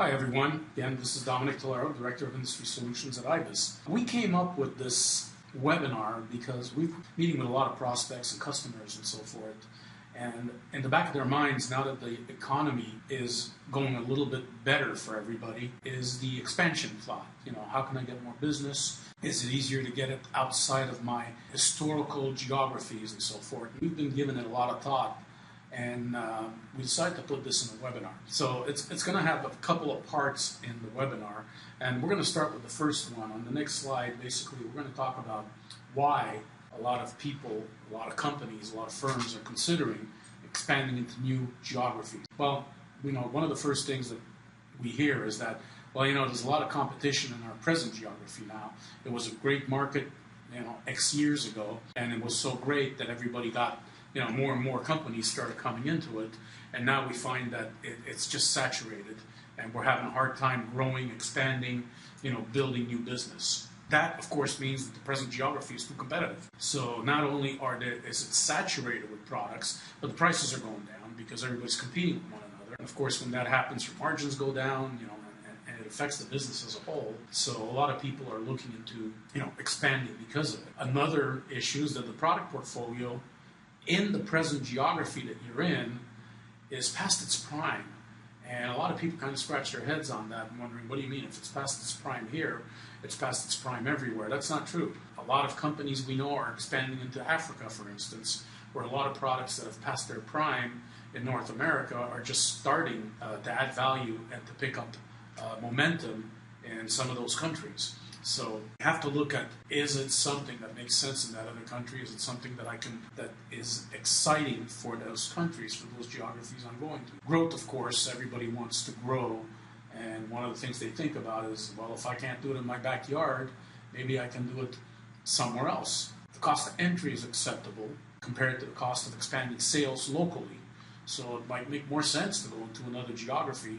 Hi everyone, again this is Dominic Tolero, Director of Industry Solutions at IBIS. We came up with this webinar because we're meeting with a lot of prospects and customers and so forth, and in the back of their minds, now that the economy is going a little bit better for everybody, is the expansion thought. How can I get more business? Is it easier to get it outside of my historical geographies and so forth? We've been giving it a lot of thought, and we decided to put this in a webinar. So it's going to have a couple of parts in the webinar, and we're going to start with the first one. On the next slide, basically, we're going to talk about why a lot of people, a lot of companies, a lot of firms are considering expanding into new geographies. Well, one of the first things that we hear is that, there's a lot of competition in our present geography now. It was a great market, X years ago, and it was so great that everybody got, more and more companies started coming into it, and now we find that it's just saturated, and we're having a hard time growing, expanding, building new business. That, of course, means that the present geography is too competitive. So not only is it saturated with products, but the prices are going down because everybody's competing with one another. And of course, when that happens, your margins go down, and it affects the business as a whole. So a lot of people are looking into, expanding because of it. Another issue is that the product portfolio in the present geography that you're in is past its prime. And a lot of people kind of scratch their heads on that and wondering, what do you mean? If it's past its prime here, it's past its prime everywhere. That's not true. A lot of companies we know are expanding into Africa, for instance, where a lot of products that have passed their prime in North America are just starting to add value and to pick up momentum in some of those countries. So you have to look at, is it something that makes sense in that other country? Is it something that is exciting for those countries, for those geographies I'm going to? Growth, of course, everybody wants to grow. And one of the things they think about is, well, if I can't do it in my backyard, maybe I can do it somewhere else. The cost of entry is acceptable compared to the cost of expanding sales locally. So it might make more sense to go into another geography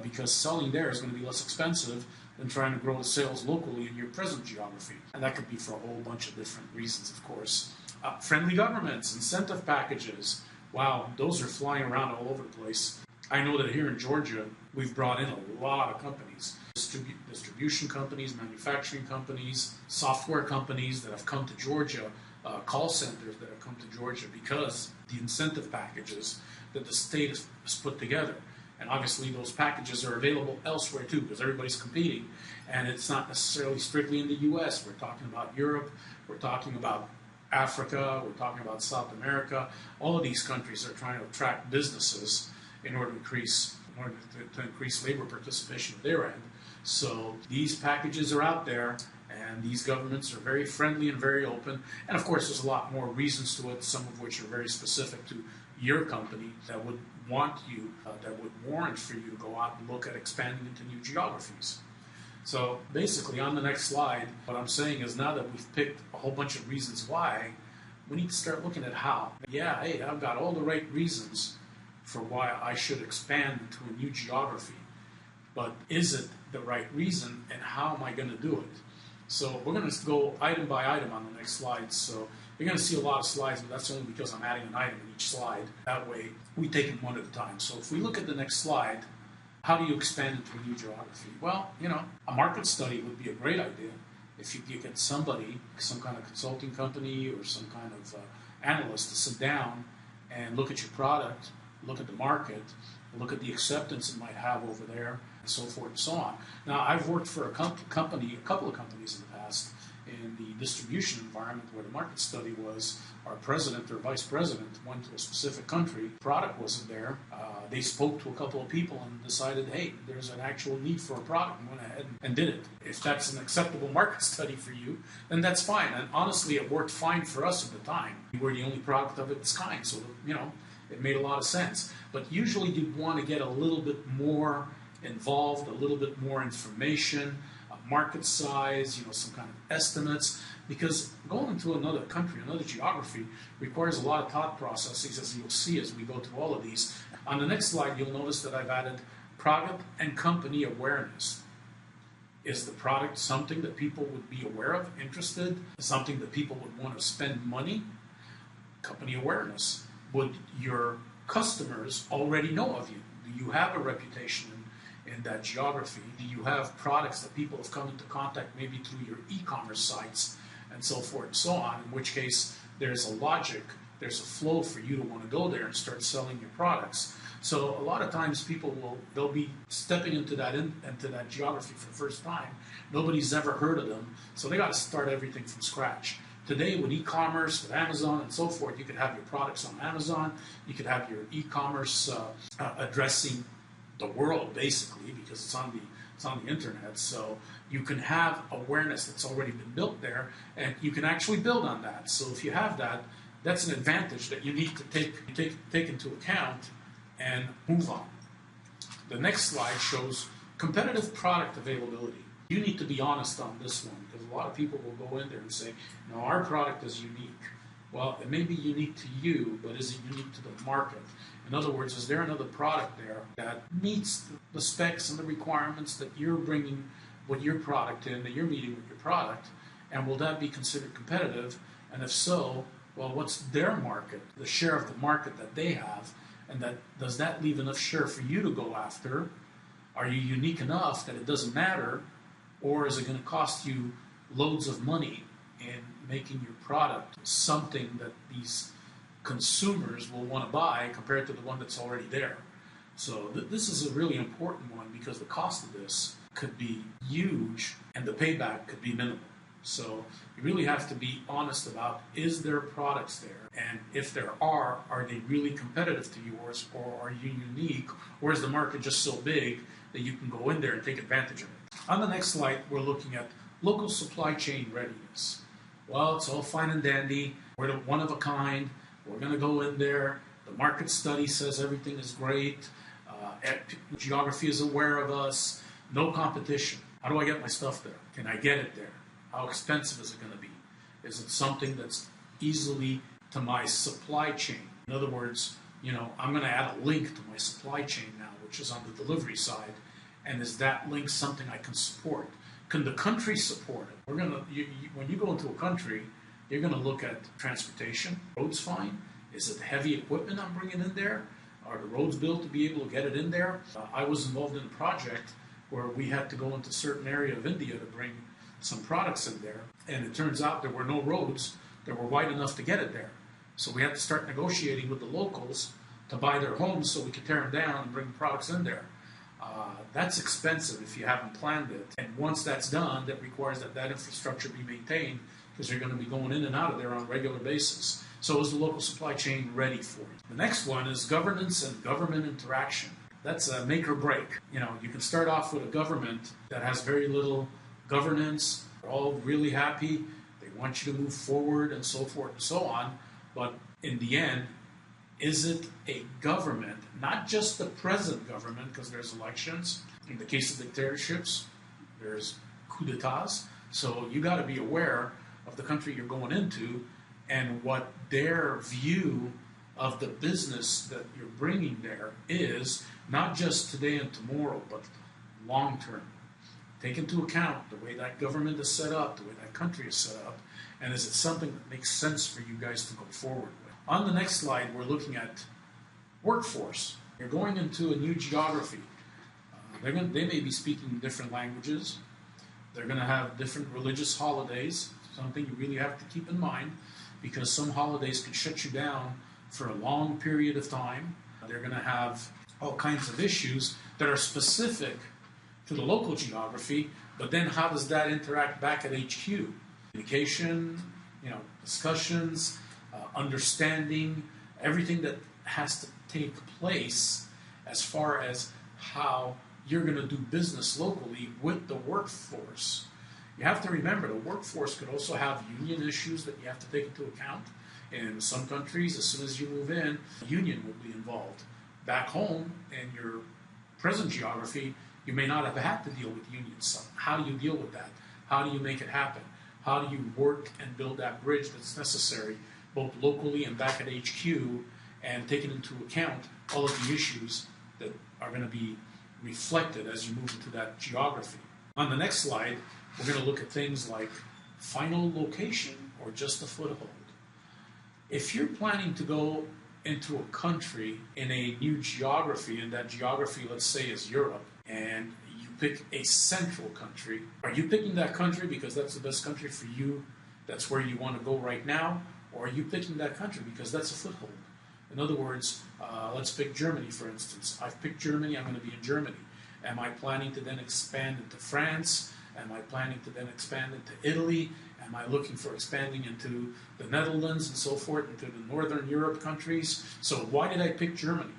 because selling there is going to be less expensive than trying to grow the sales locally in your present geography. And that could be for a whole bunch of different reasons, of course. Friendly governments, incentive packages. Wow, those are flying around all over the place. I know that here in Georgia, we've brought in a lot of companies. Distribution companies, manufacturing companies, software companies that have come to Georgia, call centers that have come to Georgia because the incentive packages that the state has put together. And obviously those packages are available elsewhere too because everybody's competing. And it's not necessarily strictly in the U.S. We're talking about Europe. We're talking about Africa. We're talking about South America. All of these countries are trying to attract businesses in order to increase labor participation at their end. So these packages are out there, and these governments are very friendly and very open. And of course, there's a lot more reasons to it, some of which are very specific to your company that would want you, that would warrant for you to go out and look at expanding into new geographies. So basically, on the next slide, what I'm saying is now that we've picked a whole bunch of reasons why, we need to start looking at how. Yeah, hey, I've got all the right reasons for why I should expand into a new geography. But is it the right reason, and how am I going to do it? So we're going to go item by item on the next slide. So you're going to see a lot of slides, but that's only because I'm adding an item in each slide. That way, we take them one at a time. So if we look at the next slide, how do you expand into a new geography? Well, a market study would be a great idea. If you get somebody, some kind of consulting company or some kind of analyst to sit down and look at your product, look at the market, look at the acceptance it might have over there, and so forth and so on. Now, I've worked for a couple of companies in the past in the distribution environment where the market study was our president or vice president went to a specific country, product wasn't there, they spoke to a couple of people and decided, hey, there's an actual need for a product, and went ahead and did it. If that's an acceptable market study for you, then that's fine. And honestly, it worked fine for us at the time. We were the only product of its kind, so it made a lot of sense. But usually you'd want to get a little bit more involved, a little bit more information, market size, some kind of estimates, because going into another country, another geography, requires a lot of thought processes, as you'll see as we go through all of these. On the next slide, you'll notice that I've added product and company awareness. Is the product something that people would be aware of, interested, something that people would want to spend money? Company awareness. Would your customers already know of you? Do you have a reputation in that geography? Do you have products that people have come into contact maybe through your e-commerce sites and so forth and so on, in which case there's a logic, there's a flow for you to want to go there and start selling your products. So a lot of times they'll be stepping into that geography for the first time. Nobody's ever heard of them, so they got to start everything from scratch. Today, with e-commerce, with Amazon and so forth, you could have your products on Amazon. You could have your e-commerce addressing the world, basically, because it's on the internet. So you can have awareness that's already been built there, and you can actually build on that. So if you have that, that's an advantage that you need to take into account and move on. The next slide shows competitive product availability. You need to be honest on this one, because a lot of people will go in there and say, no, our product is unique. Well, it may be unique to you, but is it unique to the market? In other words, is there another product there that meets the specs and the requirements that you're bringing with your product in, that you're meeting with your product, and will that be considered competitive? And if so, well, what's their market, the share of the market that they have, and does that leave enough share for you to go after? Are you unique enough that it doesn't matter, or is it going to cost you loads of money in making your product something that these consumers will want to buy compared to the one that's already there? So this is a really important one, because the cost of this could be huge and the payback could be minimal. So you really have to be honest about, is there products there? And if there are they really competitive to yours, or are you unique, or is the market just so big that you can go in there and take advantage of it? On the next slide, we're looking at local supply chain readiness. Well, it's all fine and dandy. We're one of a kind. We're going to go in there. The market study says everything is great. Geography is aware of us. No competition. How do I get my stuff there? Can I get it there? How expensive is it going to be? Is it something that's easily to my supply chain? In other words, I'm going to add a link to my supply chain now, which is on the delivery side. And is that link something I can support? Can the country support it? When you go into a country, you're going to look at transportation. Roads fine. Is it heavy equipment I'm bringing in there? Are the roads built to be able to get it in there? I was involved in a project where we had to go into a certain area of India to bring some products in there, and it turns out there were no roads that were wide enough to get it there. So we had to start negotiating with the locals to buy their homes so we could tear them down and bring the products in there. That's expensive if you haven't planned it. And once that's done, that requires that infrastructure be maintained, because you're going to be going in and out of there on a regular basis. So is the local supply chain ready for it? The next one is governance and government interaction. That's a make or break. You can start off with a government that has very little governance. They're all really happy. They want you to move forward and so forth and so on. But in the end, is it a government, not just the present government, because there's elections. In the case of dictatorships, there's coups d'etats. So you got to be aware of the country you're going into and what their view of the business that you're bringing there is, not just today and tomorrow, but long term. Take into account the way that government is set up, the way that country is set up, and is it something that makes sense for you guys to go forward with? On the next slide, we're looking at workforce. You're going into a new geography. They may be speaking different languages. They're going to have different religious holidays, something you really have to keep in mind, because some holidays can shut you down for a long period of time. They're going to have all kinds of issues that are specific to the local geography, but then how does that interact back at HQ? Communication, discussions, understanding, everything that has to take place as far as how you're going to do business locally with the workforce. You have to remember the workforce could also have union issues that you have to take into account. In some countries, as soon as you move in, a union will be involved. Back home, in your present geography, you may not have had to deal with unions. So how do you deal with that? How do you make it happen? How do you work and build that bridge that's necessary, both locally and back at HQ, and taking into account all of the issues that are going to be reflected as you move into that geography? On the next slide, we're going to look at things like final location or just a foothold. If you're planning to go into a country in a new geography, and that geography, let's say, is Europe, and you pick a central country. Are you picking that country because that's the best country for you? That's where you want to go right now? Or are you picking that country because that's a foothold? In other words, let's pick Germany, for instance. I've picked Germany. I'm going to be in Germany. Am I planning to then expand into France? Am I planning to then expand into Italy? Am I looking for expanding into the Netherlands and so forth, into the Northern Europe countries? So why did I pick Germany?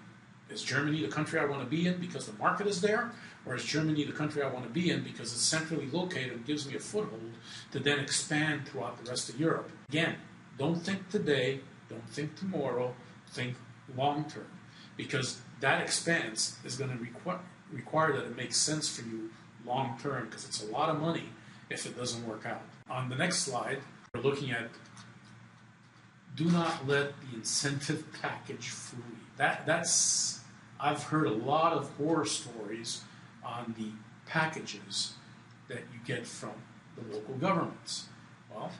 Is Germany the country I want to be in because the market is there? Or is Germany the country I want to be in because it's centrally located and gives me a foothold to then expand throughout the rest of Europe? Again, don't think today, don't think tomorrow, think long term. Because that expense is going to require that it makes sense for you long term, because it's a lot of money if it doesn't work out. On the next slide, we're looking at do not let the incentive package fool you. That's I've heard a lot of horror stories on the packages that you get from the local governments. Well,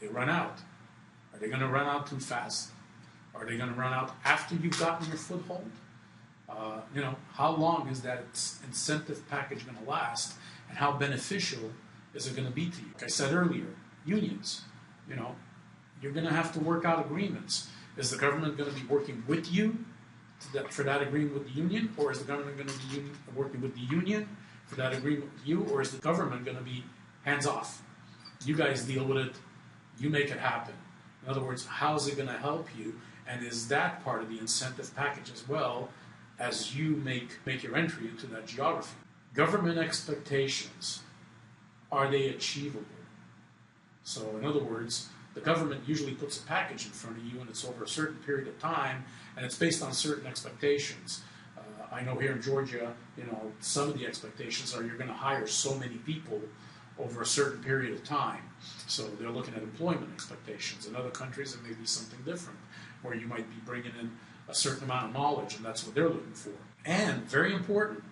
they run out. Are they going to run out too fast? Are they going to run out after you've gotten your foothold? How long is that incentive package going to last, and how beneficial is it going to be to you? Like I said earlier, unions. You're going to have to work out agreements. Is the government going to be working with you for that agreement with the union, or is the government going to be working with the union for that agreement with you, or is the government going to be hands off? You guys deal with it. You make it happen. In other words, how is it going to help you? And is that part of the incentive package as well as you make your entry into that geography? Government expectations, are they achievable? So in other words, the government usually puts a package in front of you, and it's over a certain period of time, and it's based on certain expectations. I know here in Georgia, some of the expectations are you're going to hire so many people over a certain period of time. So they're looking at employment expectations. In other countries, it may be something different, where you might be bringing in a certain amount of knowledge, and that's what they're looking for. And, very important,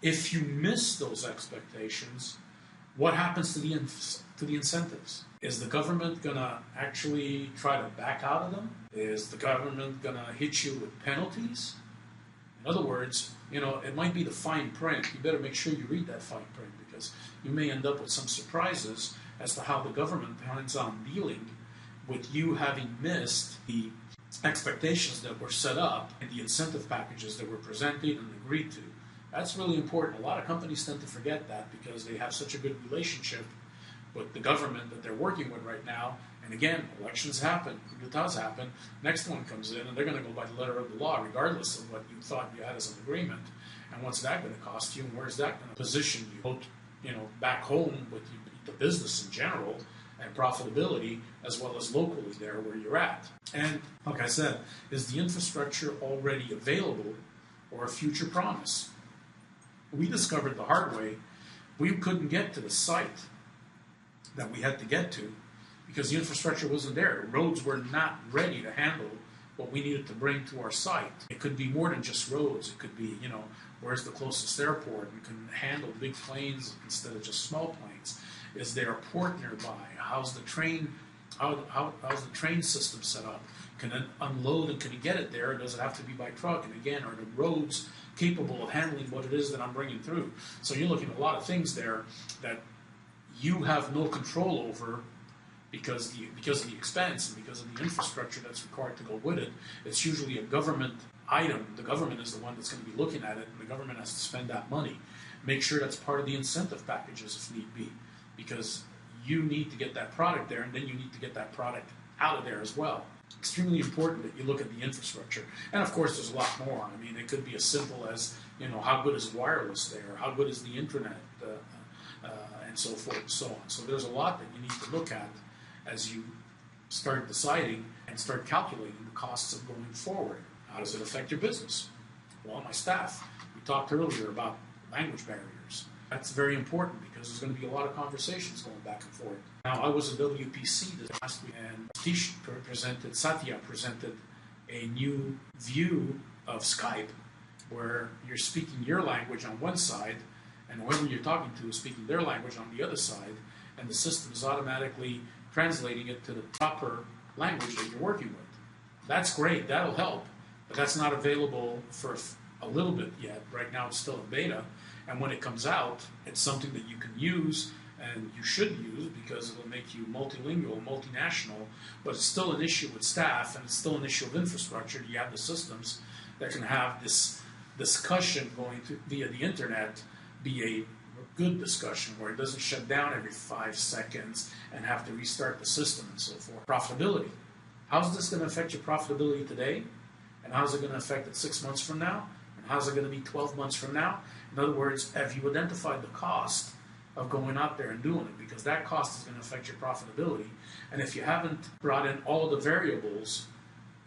if you miss those expectations, what happens to the incentives? Is the government going to actually try to back out of them? Is the government going to hit you with penalties? In other words, it might be the fine print. You better make sure you read that fine print, because you may end up with some surprises as to how the government plans on dealing with you having missed the expectations that were set up and the incentive packages that were presented and agreed to. That's really important. A lot of companies tend to forget that because they have such a good relationship with the government that they're working with right now. And again, elections happen, coup d'etats happen, next one comes in, and they're going to go by the letter of the law, regardless of what you thought you had as an agreement. And what's that going to cost you, and where's that going to position you, both, back home with the business in general and profitability, as well as locally there where you're at. And like I said, is the infrastructure already available or a future promise? We discovered the hard way we couldn't get to the site that we had to get to because the infrastructure wasn't there. The roads were not ready to handle what we needed to bring to our site. It could be more than just roads. It could be, where's the closest airport? We can handle big planes instead of just small planes. Is there a port nearby? How's the train? How's the train system set up? Can it unload and can it get it there? Or does it have to be by truck? And again, are the roads capable of handling what it is that I'm bringing through? So you're looking at a lot of things there that you have no control over because of the expense and because of the infrastructure that's required to go with it. It's usually a government item. The government is the one that's going to be looking at it, and the government has to spend that money. Make sure that's part of the incentive packages if need be, because you need to get that product there, and then you need to get that product out of there as well. Extremely important that you look at the infrastructure. And of course, there's a lot more. I mean, it could be as simple as, how good is wireless there? How good is the internet? And so forth and so on. So there's a lot that you need to look at as you start deciding and start calculating the costs of going forward. How does it affect your business? Well, my staff, we talked earlier about language barriers. That's very important because there's going to be a lot of conversations going back and forth. Now, I was at WPC this last week, and Satya presented a new view of Skype where you're speaking your language on one side and whoever you're talking to is speaking their language on the other side, and the system is automatically translating it to the proper language that you're working with. That's great, that'll help, but that's not available for a little bit yet. Right now it's still in beta, And when it comes out, it's something that you can use and you should use because it'll make you multilingual, multinational, but it's still an issue with staff and it's still an issue of infrastructure. You have the systems that can have this discussion going via the internet be a good discussion where it doesn't shut down every 5 seconds and have to restart the system and so forth. Profitability. How's this going to affect your profitability today? And how's it going to affect it 6 months from now? And how's it going to be 12 months from now? In other words, have you identified the cost of going out there and doing it? Because that cost is going to affect your profitability. And if you haven't brought in all of the variables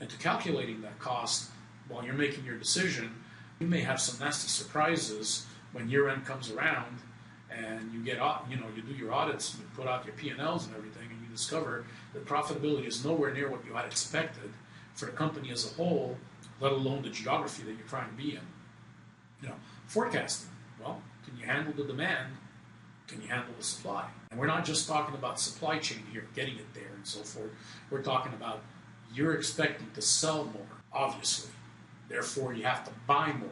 into calculating that cost while you're making your decision, you may have some nasty surprises when year end comes around and you get, you do your audits, you put out your P&Ls and everything, and you discover that profitability is nowhere near what you had expected for the company as a whole, let alone the geography that you're trying to be in. Forecasting. Well, can you handle the demand? Can you handle the supply? And we're not just talking about supply chain here, getting it there and so forth. We're talking about you're expecting to sell more, obviously. Therefore, you have to buy more.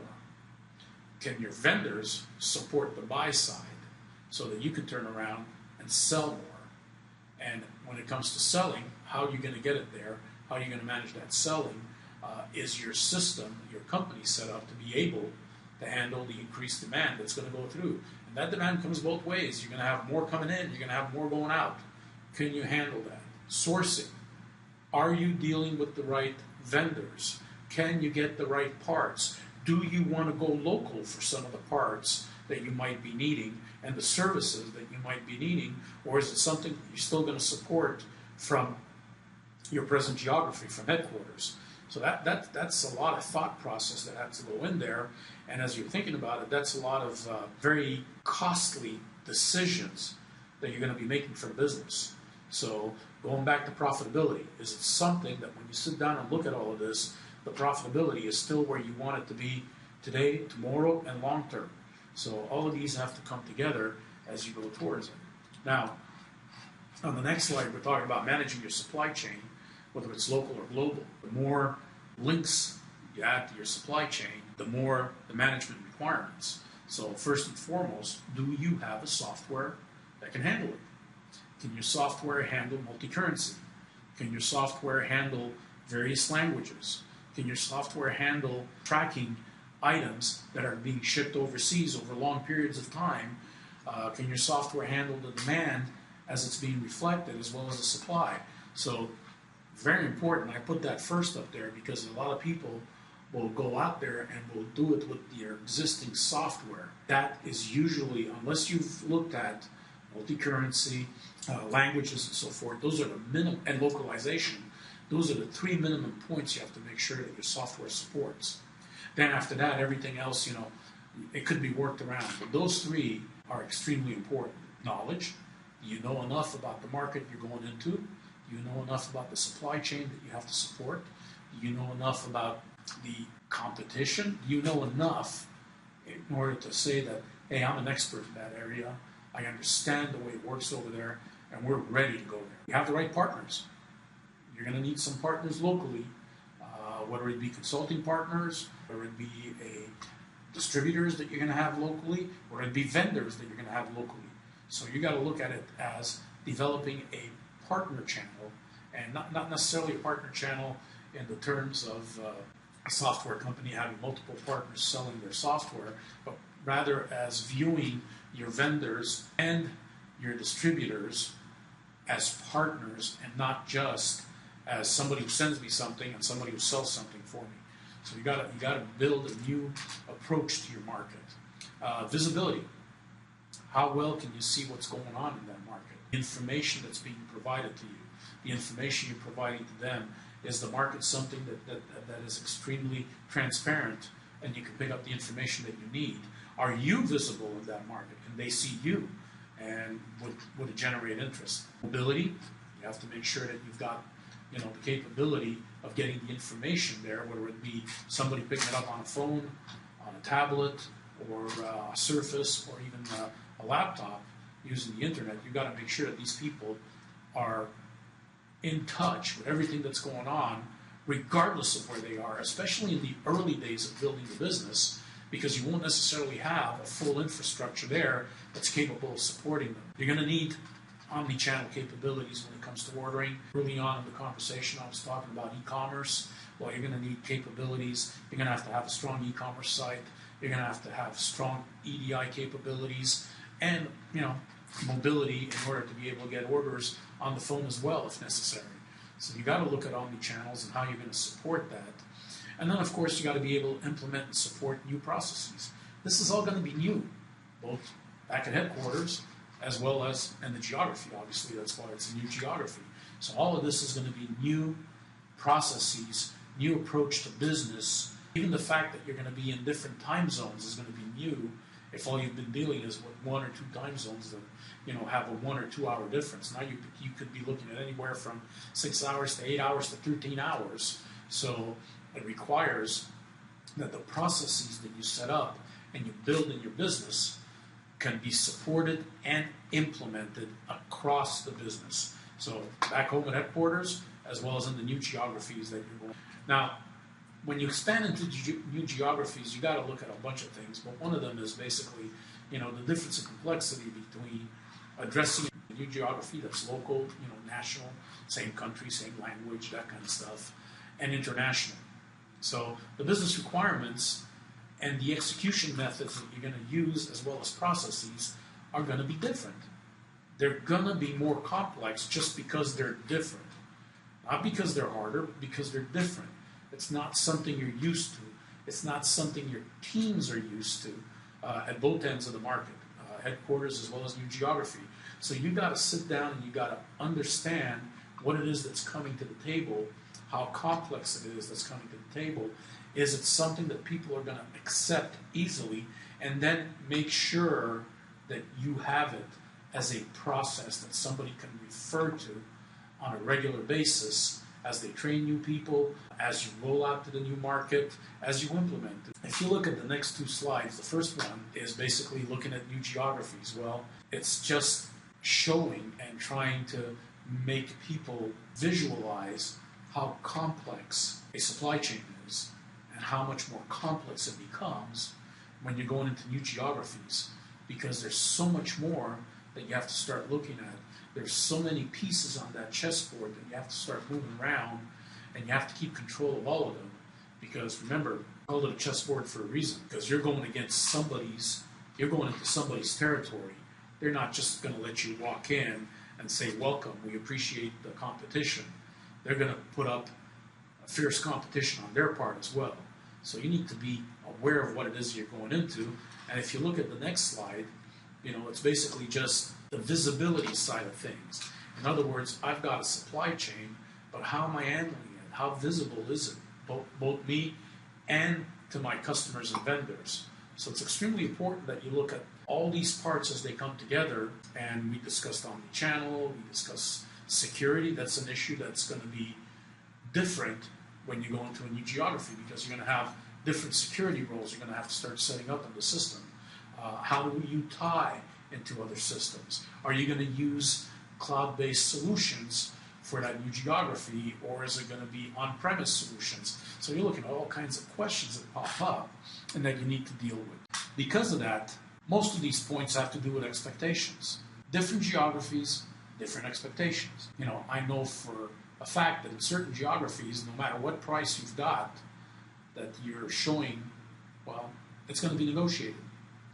Can your vendors support the buy side so that you can turn around and sell more? And when it comes to selling, how are you going to get it there? How are you going to manage that selling? Is your system, your company set up to be able to handle the increased demand that's going to go through? And that demand comes both ways. You're going to have more coming in, you're going to have more going out. Can you handle that? Sourcing. Are you dealing with the right vendors? Can you get the right parts? Do you want to go local for some of the parts that you might be needing and the services that you might be needing? Or is it something that you're still going to support from your present geography, from headquarters? So that's a lot of thought process that has to go in there. And as you're thinking about it, that's a lot of very costly decisions that you're going to be making for the business. So going back to profitability, is it something that when you sit down and look at all of this, the profitability is still where you want it to be today, tomorrow, and long term? So all of these have to come together as you go towards it. Now, on the next slide, we're talking about managing your supply chain, whether it's local or global. The more links you add to your supply chain, the more the management requirements. So first and foremost, do you have a software that can handle it? Can your software handle multi-currency? Can your software handle various languages? Can your software handle tracking items that are being shipped overseas over long periods of time? Can your software handle the demand as it's being reflected as well as the supply? So very important. I put that first up there because a lot of people will go out there and will do it with their existing software. That is usually, unless you've looked at multi-currency, languages and so forth, those are the minimum, and localization, those are the 3 minimum points you have to make sure that your software supports. Then after that, everything else, it could be worked around. But those 3 are extremely important. Knowledge. Do you know enough about the market you're going into? Do you know enough about the supply chain that you have to support? Do you know enough about the competition? Do you know enough in order to say that, hey, I'm an expert in that area, I understand the way it works over there, and we're ready to go there? You have the right partners. You're going to need some partners locally, whether it be consulting partners, whether it be distributors that you're going to have locally, or it be vendors that you're going to have locally. So you got to look at it as developing a partner channel, and not necessarily a partner channel in the terms of a software company having multiple partners selling their software, but rather as viewing your vendors and your distributors as partners and not just as somebody who sends me something and somebody who sells something for me. So you got to build a new approach to your market. Visibility. How well can you see what's going on in that market? The information that's being provided to you, the information you're providing to them. Is the market something that is extremely transparent and you can pick up the information that you need? Are you visible in that market? Can they see you? And would it generate interest? Mobility. You have to make sure that you've got the capability of getting the information there, whether it be somebody picking it up on a phone, on a tablet, or a Surface, or even a laptop using the internet. You've got to make sure that these people are in touch with everything that's going on, regardless of where they are, especially in the early days of building the business. because you won't necessarily have a full infrastructure there that's capable of supporting them. You're going to need omni-channel capabilities when it comes to ordering. Early on in the conversation, I was talking about e-commerce. Well, you're going to need capabilities. You're going to have a strong e-commerce site. You're going to have strong EDI capabilities and, mobility in order to be able to get orders on the phone as well if necessary. So you got to look at omni-channels and how you're going to support that. And then, of course, you got to be able to implement and support new processes. This is all going to be new, both back at headquarters as well as in the geography. Obviously, that's why it's a new geography. So all of this is going to be new processes, new approach to business. Even the fact that you're going to be in different time zones is going to be new if all you've been dealing is with 1 or 2 time zones that have a 1 or 2 hour difference. Now you could be looking at anywhere from 6 hours to 8 hours to 13 hours. So it requires that the processes that you set up and you build in your business can be supported and implemented across the business. So back home at headquarters, as well as in the new geographies that you're going. Now, when you expand into new geographies, you got to look at a bunch of things, but one of them is basically, the difference in complexity between addressing a new geography that's local, national, same country, same language, that kind of stuff, and international. So the business requirements and the execution methods that you're going to use, as well as processes, are going to be different. They're going to be more complex just because they're different. Not because they're harder, but because they're different. It's not something you're used to. It's not something your teams are used to at both ends of the market, headquarters as well as new geography. So you got to sit down and you got to understand what it is that's coming to the table, how complex it is that's coming to the table. Is it something that people are going to accept easily, and then make sure that you have it as a process that somebody can refer to on a regular basis as they train new people, as you roll out to the new market, as you implement it. If you look at the next 2 slides, the first one is basically looking at new geographies. Well, it's just showing and trying to make people visualize how complex a supply chain is and how much more complex it becomes when you're going into new geographies, because there's so much more that you have to start looking at. There's so many pieces on that chessboard that you have to start moving around, and you have to keep control of all of them. Because remember, I call it a chessboard for a reason, because you're going into somebody's territory. They're not just going to let you walk in and say, welcome, we appreciate the competition. They're going to put up a fierce competition on their part as well. So you need to be aware of what it is you're going into. And if you look at the next slide, it's basically just the visibility side of things. In other words, I've got a supply chain, but how am I handling it? How visible is it? Both me and to my customers and vendors. So it's extremely important that you look at all these parts as they come together. And we discussed omni-channel, we discussed security. That's an issue that's going to be different when you go into a new geography, because you're going to have different security roles you're going to have to start setting up in the system. How do you tie into other systems? Are you going to use cloud-based solutions for that new geography, or is it going to be on-premise solutions? So you're looking at all kinds of questions that pop up and that you need to deal with. Because of that, most of these points have to do with expectations. Different geographies, different expectations. I know for a fact that in certain geographies, no matter what price you've got that you're showing, well, it's going to be negotiated.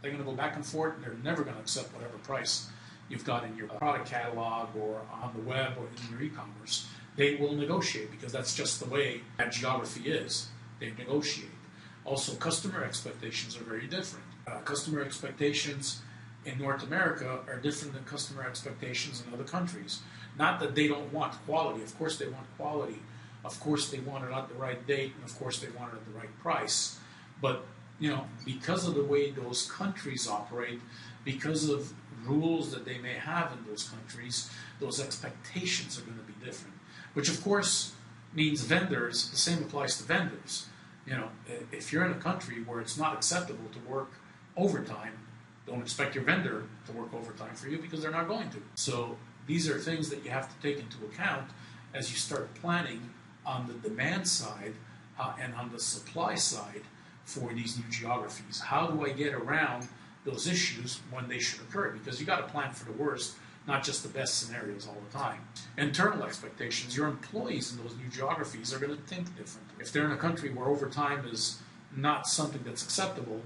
They're going to go back and forth. They're never going to accept whatever price you've got in your product catalog or on the web or in your e-commerce. They will negotiate, because that's just the way that geography is. They negotiate. Also, customer expectations are very different. Customer expectations in North America are different than customer expectations in other countries. Not that they don't want quality. Of course they want quality. Of course they want it at the right date. And of course they want it at the right price. But because of the way those countries operate, because of rules that they may have in those countries, those expectations are going to be different. Which, of course, means vendors, the same applies to vendors. If you're in a country where it's not acceptable to work overtime, don't expect your vendor to work overtime for you, because they're not going to. So these are things that you have to take into account as you start planning on the demand side and on the supply side for these new geographies. How do I get around those issues when they should occur? Because you got to plan for the worst, not just the best scenarios all the time. Internal expectations. Your employees in those new geographies are going to think differently. If they're in a country where overtime is not something that's acceptable,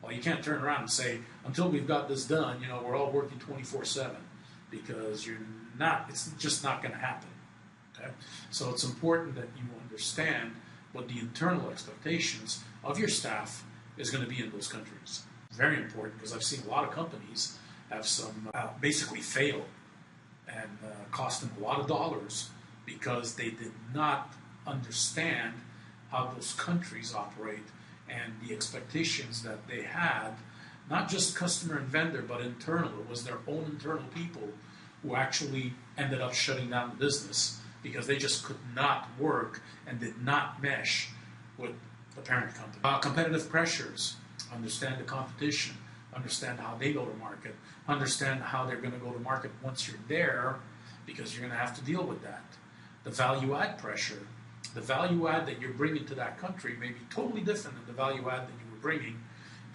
well, you can't turn around and say, until we've got this done, we're all working 24/7, because it's just not going to happen. Okay? So it's important that you understand what the internal expectations of your staff is going to be in those countries. Very important, because I've seen a lot of companies have some basically fail and cost them a lot of dollars because they did not understand how those countries operate and the expectations that they had, not just customer and vendor, but internal. It was their own internal people who actually ended up shutting down the business because they just could not work and did not mesh with the parent company. Competitive pressures. Understand the competition. Understand how they go to market. Understand how they're going to go to market once you're there, because you're going to have to deal with that. The value add pressure. The value add that you're bringing to that country may be totally different than the value add that you were bringing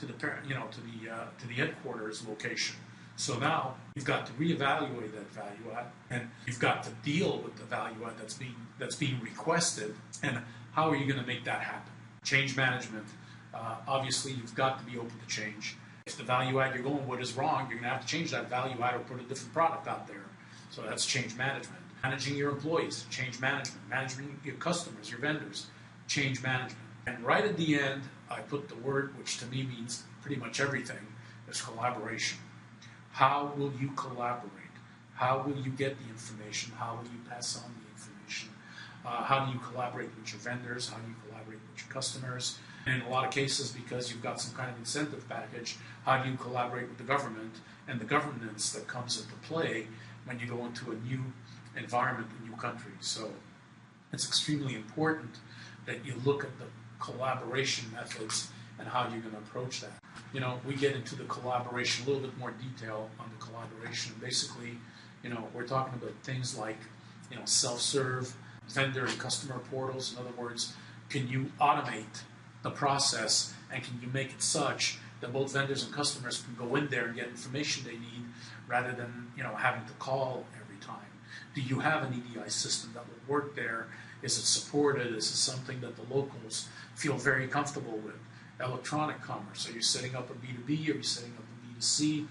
to the parent, to the headquarters location. So now you've got to reevaluate that value add, and you've got to deal with the value add that's being requested, and how are you going to make that happen? Change management. Obviously, you've got to be open to change. If the value add you're going with is wrong, you're going to have to change that value add or put a different product out there. So that's change management. Managing your employees, change management. Managing your customers, your vendors, change management. And right at the end, I put the word, which to me means pretty much everything, is collaboration. How will you collaborate? How will you get the information? How will you pass on the information? How do you collaborate with your vendors? How do you collaborate with your customers? And in a lot of cases, because you've got some kind of incentive package, how do you collaborate with the government and the governance that comes into play when you go into a new environment, a new country? So it's extremely important that you look at the collaboration methods and how you're going to approach that. We get into the collaboration, a little bit more detail on the collaboration. Basically, we're talking about things like, self-serve, vendor and customer portals. In other words, can you automate the process, and can you make it such that both vendors and customers can go in there and get information they need rather than having to call every time? Do you have an EDI system that will work there? Is it supported? Is it something that the locals feel very comfortable with? Electronic commerce. Are you setting up a B2B? Are you setting up a B2C?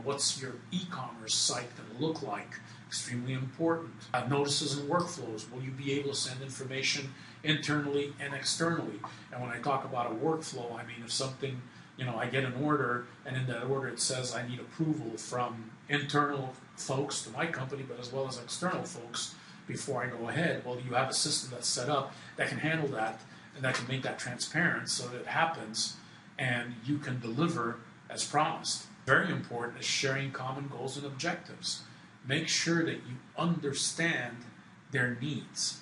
What's your e-commerce site going to look like? Extremely important. Notices and workflows. Will you be able to send information internally and externally? And when I talk about a workflow, I mean if something, I get an order, and in that order it says I need approval from internal folks to my company, but as well as external folks before I go ahead. Well, you have a system that's set up that can handle that, and that can make that transparent so that it happens and you can deliver as promised. Very important is sharing common goals and objectives. Make sure that you understand their needs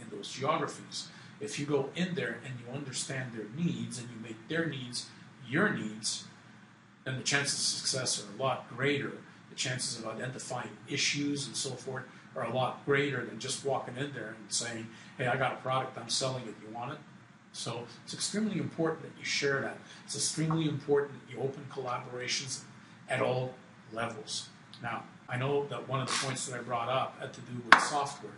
in those geographies. If you go in there and you understand their needs and you make their needs your needs, then the chances of success are a lot greater. The chances of identifying issues and so forth are a lot greater than just walking in there and saying, hey, I got a product, I'm selling it, you want it? So it's extremely important that you share that. It's extremely important that you open collaborations at all levels. Now, I know that one of the points that I brought up had to do with software.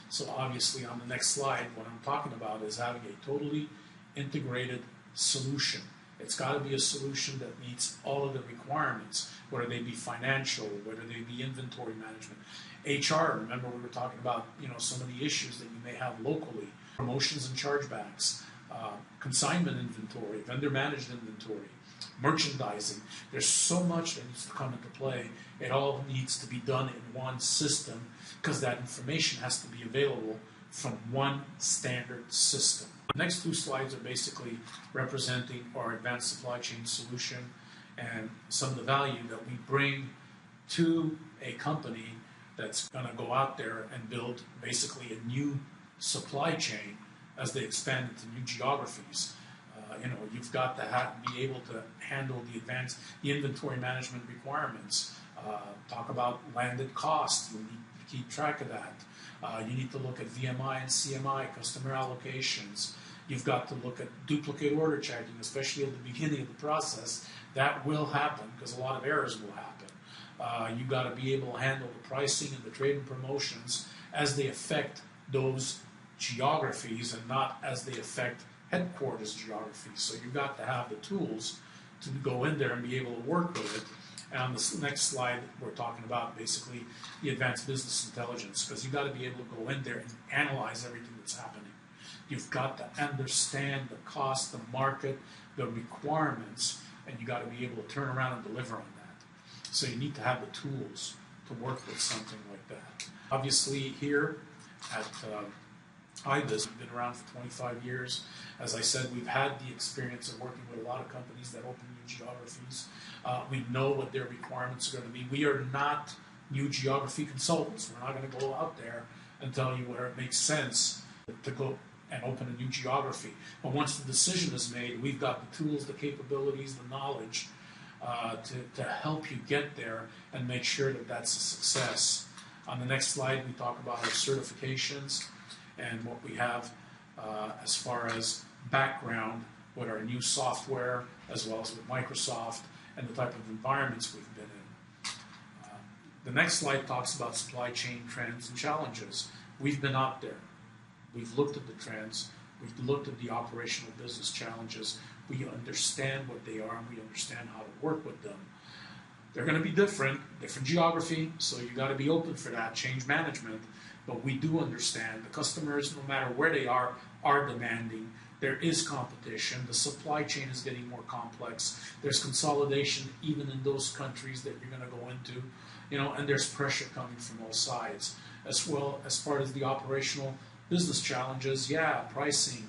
So obviously on the next slide, what I'm talking about is having a totally integrated solution. It's got to be a solution that meets all of the requirements, whether they be financial, whether they be inventory management. HR, remember we were talking about some of the issues that you may have locally, promotions and chargebacks, consignment inventory, vendor managed inventory, merchandising. There's so much that needs to come into play. It all needs to be done in one system because that information has to be available from one standard system. The next two slides are basically representing our advanced supply chain solution and some of the value that we bring to a company that's going to go out there and build basically a new supply chain as they expand into new geographies. You've got to be able to handle the inventory management requirements. Talk about landed cost. You need to keep track of that. You need to look at VMI and CMI, customer allocations. You've got to look at duplicate order checking, especially at the beginning of the process. That will happen because a lot of errors will happen. You've got to be able to handle the pricing and the trade and promotions as they affect those geographies and not as they affect headquarters geographies. So you've got to have the tools to go in there and be able to work with it. And on the next slide, we're talking about basically the advanced business intelligence, because you've got to be able to go in there and analyze everything that's happening. You've got to understand the cost, the market, the requirements, and you've got to be able to turn around and deliver on that. So you need to have the tools to work with something like that. Obviously, here at IBIS, we've been around for 25 years. As I said, we've had the experience of working with a lot of companies that open new geographies. We know what their requirements are going to be. We are not new geography consultants. We're not going to go out there and tell you where it makes sense to go and open a new geography. But once the decision is made, we've got the tools, the capabilities, the knowledge to help you get there and make sure that that's a success. On the next slide, we talk about our certifications and what we have as far as background with our new software, as well as with Microsoft, and the type of environments we've been in. The next slide talks about supply chain trends and challenges. We've been out there. We've looked at the trends. We've looked at the operational business challenges. We understand what they are, and we understand how to work with them. They're going to be different geography, so you've got to be open for that, change management. But we do understand the customers, no matter where they are demanding. There is competition. The supply chain is getting more complex. There's consolidation even in those countries that you're going to go into, and there's pressure coming from all sides. As well as part of the operational business challenges, pricing,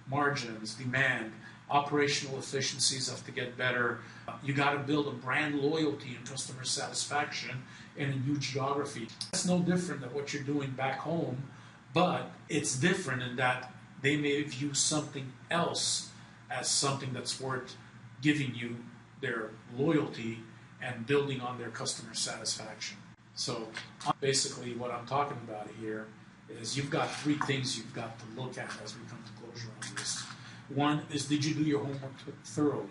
margins, demand, operational efficiencies have to get better. You got to build a brand loyalty and customer satisfaction in a new geography. That's no different than what you're doing back home, but it's different in that they may view something else as something that's worth giving you their loyalty and building on their customer satisfaction. So basically what I'm talking about here is you've got three things you've got to look at as we come to closure on this. One is, did you do your homework thoroughly?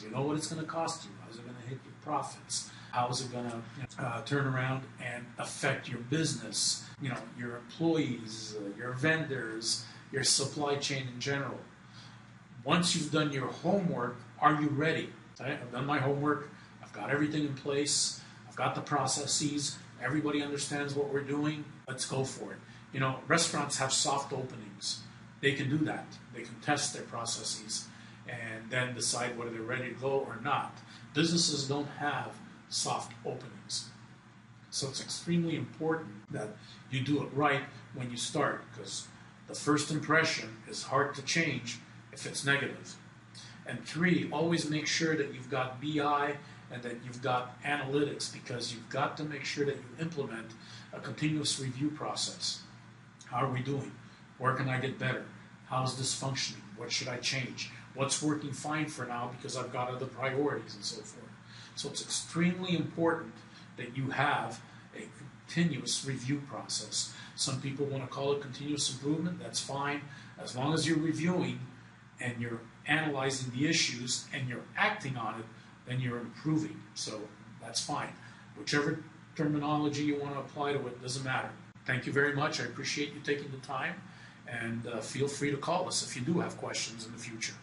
You know what it's going to cost you? How's it going to hit your profits? How is it going to turn around and affect your business, your employees, your vendors, your supply chain in general? Once you've done your homework, are you ready? I've done my homework. I've got everything in place. I've got the processes. Everybody understands what we're doing. Let's go for it. Restaurants have soft openings. They can do that. They can test their processes and then decide whether they're ready to go or not. Businesses don't have soft openings. So it's extremely important that you do it right when you start, because the first impression is hard to change if it's negative. And three, always make sure that you've got BI and that you've got analytics, because you've got to make sure that you implement a continuous review process. How are we doing? Where can I get better? How's this functioning? What should I change? What's working fine for now because I've got other priorities and so forth. So it's extremely important that you have a continuous review process. Some people want to call it continuous improvement. That's fine. As long as you're reviewing and you're analyzing the issues and you're acting on it, then you're improving. So that's fine. Whichever terminology you want to apply to it, doesn't matter. Thank you very much. I appreciate you taking the time, and feel free to call us if you do have questions in the future.